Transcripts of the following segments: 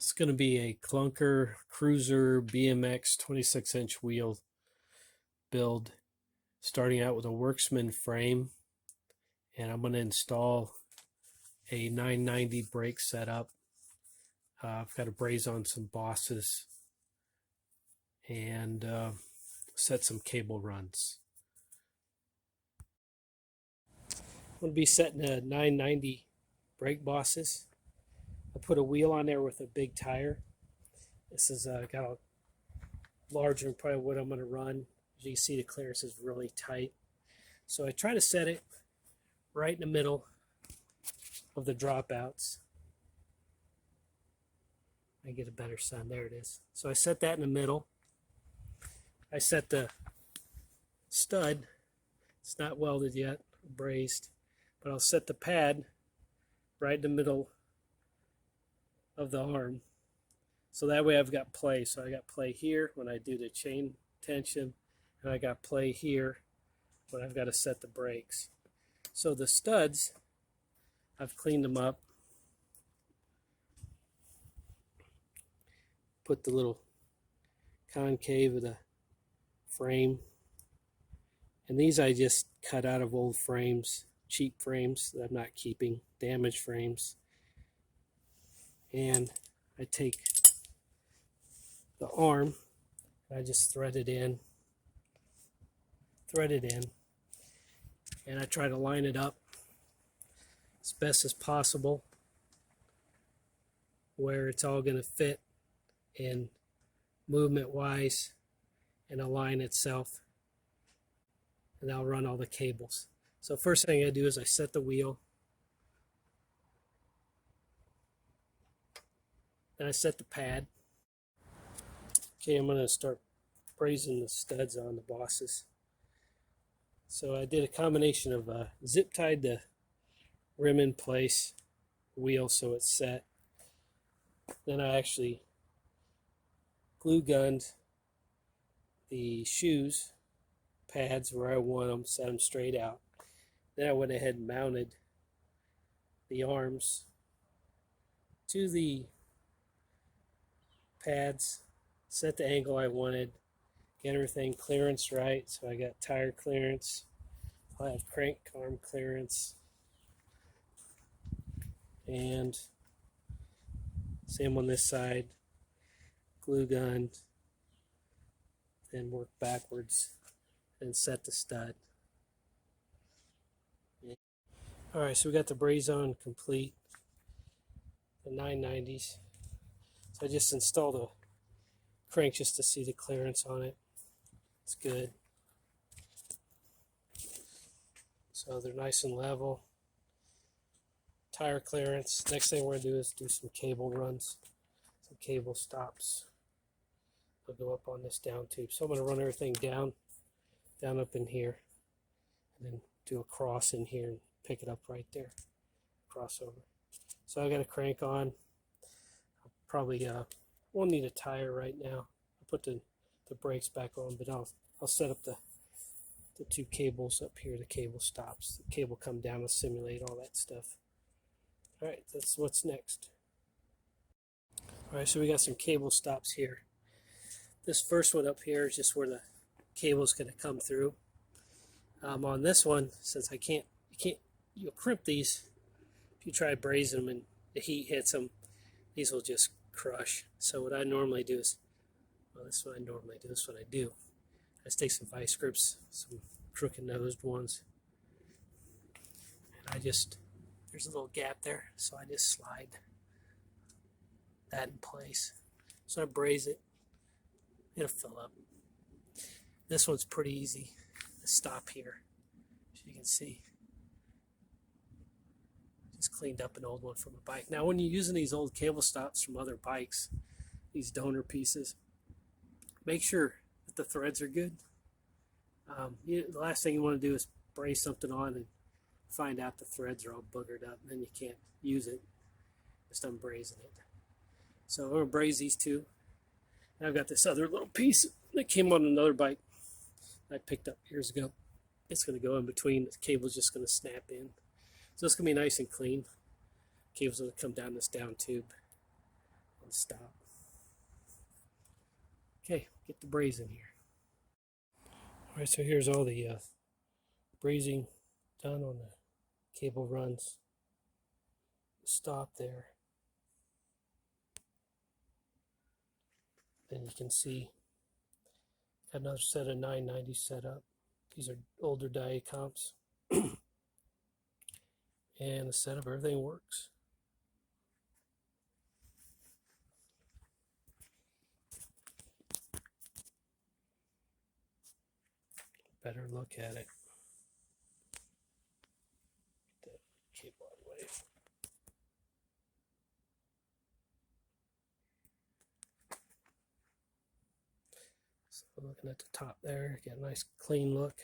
It's going to be a Clunker Cruiser BMX 26-inch wheel build, starting out with a Worksman frame, and I'm going to install a 990 brake setup. I've got to braze on some bosses and set some cable runs. I'm going to be setting a 990 brake bosses. I put a wheel on there with a big tire. This is got a larger than probably what I'm going to run. As you can see, the clearance is really tight. So I try to set it right in the middle of the dropouts. I get a better sun. There it is. So I set that in the middle. I set the stud. It's not welded yet, brazed, but I'll set the pad right in the middle of the arm. So that way I've got play. So I got play here when I do the chain tension, and I got play here when I've got to set the brakes. So the studs, I've cleaned them up. Put the little concave of the frame. And these I just cut out of old frames, cheap frames that I'm not keeping, damaged frames. And I take the arm, and I just thread it in, and I try to line it up as best as possible where it's all going to fit in movement wise and align itself, and I'll run all the cables. So first thing I do is I set the wheel, then I set the pad. Okay, I'm going to start brazing the studs on the bosses. So I did a combination of zip tied the rim in place, wheel so it's set. Then I actually glue gunned the shoes pads where I want them, set them straight out. Then I went ahead and mounted the arms to the pads, set the angle I wanted, get everything clearance right. So I got tire clearance, I have crank arm clearance, and same on this side, glue gunned, then work backwards and set the stud. Alright, so we got the braze on complete, the 990s. So I just installed a crank just to see the clearance on it. It's good. So they're nice and level. Tire clearance. Next thing we're going to do is do some cable runs. Some cable stops. They'll go up on this down tube. So I'm going to run everything down up in here, and then do a cross in here and pick it up right there. Crossover. So I got a crank on. I'll probably won't need a tire right now. I'll put the brakes back on, but I'll set up the two cables up here, the cable stops. The cable come down to simulate all that stuff. Alright, that's what's next. Alright, so we got some cable stops here. This first one up here is just where the cable's going to come through. On this one, since you'll crimp these if you try brazing them and the heat hits them, these will just crush. So what I normally do is, this is what I do. I just take some vice grips, some crooked nosed ones, and there's a little gap there, so I just slide that in place. So I braze it, it'll fill up. This one's pretty easy to stop here, as you can see. Just cleaned up an old one from a bike. Now when you're using these old cable stops from other bikes, these donor pieces, make sure that the threads are good. The last thing you want to do is braze something on and find out the threads are all boogered up, and then you can't use it. Just unbrazing it. So I'm going to braze these two. Now I've got this other little piece that came on another bike I picked up years ago. It's going to go in between. The cable's just going to snap in. So it's going to be nice and clean. Cable's going to come down this down tube. and stop. Okay, get the brazing here. Alright, so here's all the brazing done on the cable runs. Stop there. Then you can see got another set of 990 set up. These are older die comps. And the setup, everything works. Better look at it. Get the cable out of the way. So looking at the top there, get a nice clean look.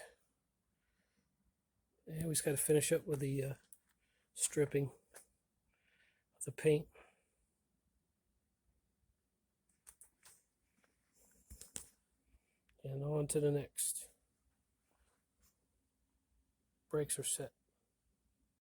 And we just got to finish up with the stripping of the paint. And on to the next. Brakes are set.